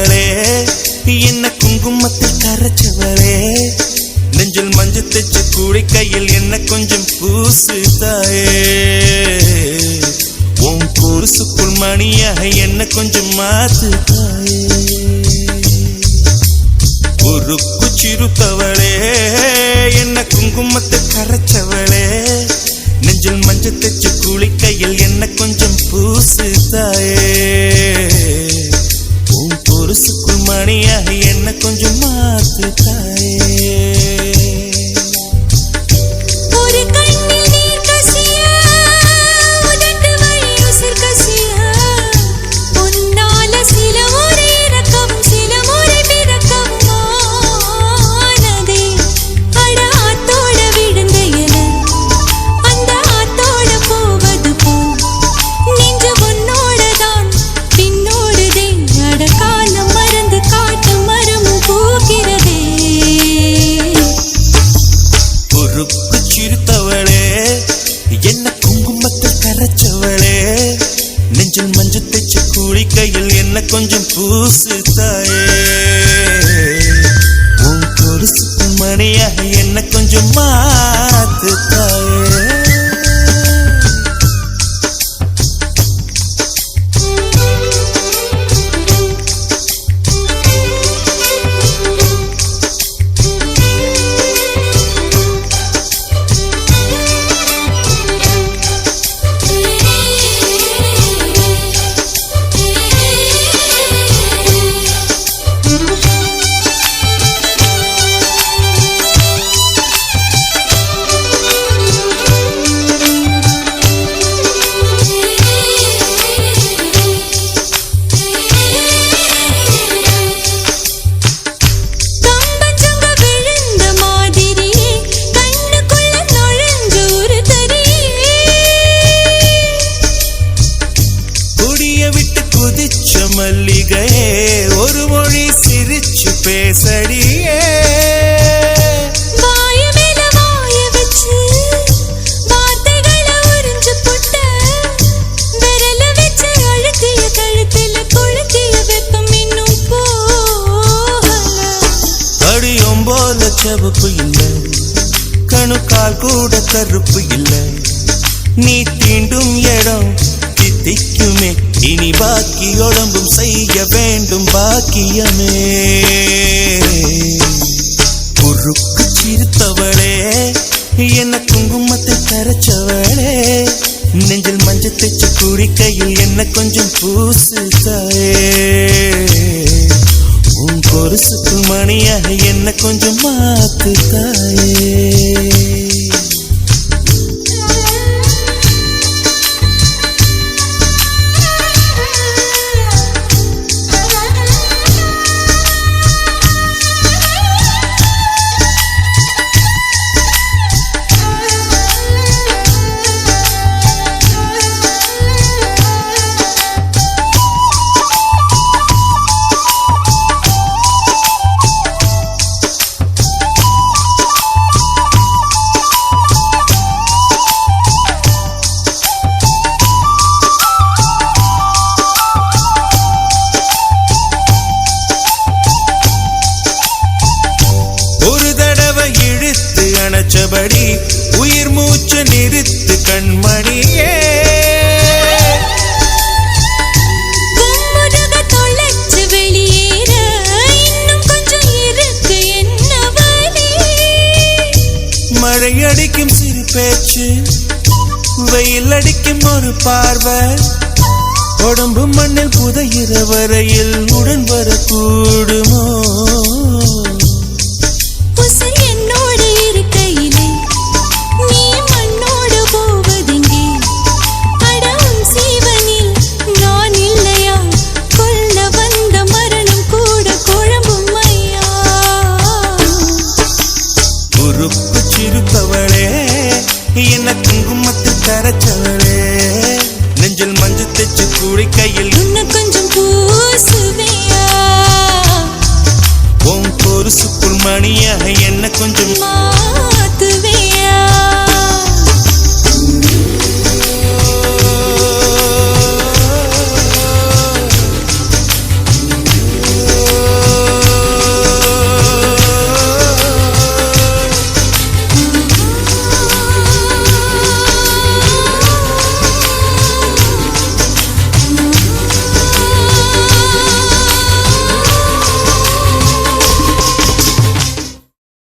சிரித்தவளே என்ன குங்குமத்தில் கரைச்சவளே நெஞ்சில் மஞ்சள் தைச்ச கூடை கையில் என்ன கொஞ்சம் பூசு தாயே உன் கொலுசுக்குள் மணியாக என்ன கொஞ்சம் மாத்து தாயே உருக்கு சிரித்தவளே என்ன குங்குமத்தில் கரைச்சவளே நெஞ்சில் மஞ்சள் தைச்ச கூடை கையில் என்ன கொஞ்சம் பூசு தாயே உன் கொலுசுக்குள் மணியாக என்ன கொஞ்சம் மாத்து தாயே நெஞ்சில் மஞ்சள் தைச்ச கூடை கையில் என்ன கொஞ்சம் பூசு தாயே உன் கொலுசுக்குள் மணியாக என்ன கொஞ்சம் மாத்து தாயே மல்லிகையே ஒரு மொழி சிரிச்சு பேசடியே வாய மேல வாய வச்சு வார்த்தைகளை உறிஞ்சு புட்ட விரல வச்சு அழுத்திய கழுத்துல கொளுத்திய வெப்பம் இன்னும் போகல கடியும் போல செவப்பு இல்லை கணுக்கால் கூட கருப்பு இல்லை நீ தீண்டும் இடம் தித்திக்குமே இனி பாக்கி உடம்பும் செய்ய வேண்டும் பாக்கியமே குறுக்கு சிரித்தவளே என்ன குங்குமத்தை கரைச்சவளே நெஞ்சில் மஞ்சள் தைச்ச கூடை கையில் என்ன கொஞ்சம் பூசு தாயே உன் கொலுசுக்குள் மணியாக என்ன கொஞ்சம் மாத்து தாயே அணைச்சபடி உயிர் மூச்சு நிறுத்து கண்மணியே கும்முருக தொலைச்சு வெளியேற இன்னும் கொஞ்சம் இருக்கு என்ன வழி மழை அடிக்கும் சிறு பேச்சு வெயில் அடிக்கும் ஒரு பார்வை உடம்பு மண்ணில் புதையிற வரையில் உடன் வரக்கூடுமோ என்னோடு இருக்கையிலே நீ மண்ணோடு போவதெங்கே அடம் சீவனில் நான் இல்லையா கொல்ல வந்த மரணம் கூட குழம்பும் ஐயா உருக்கு சிரித்தவளே என்ன குங்குமத்தில் கரைச்சவளே நெஞ்சில் மஞ்சள் தைச்ச கூடை கையில்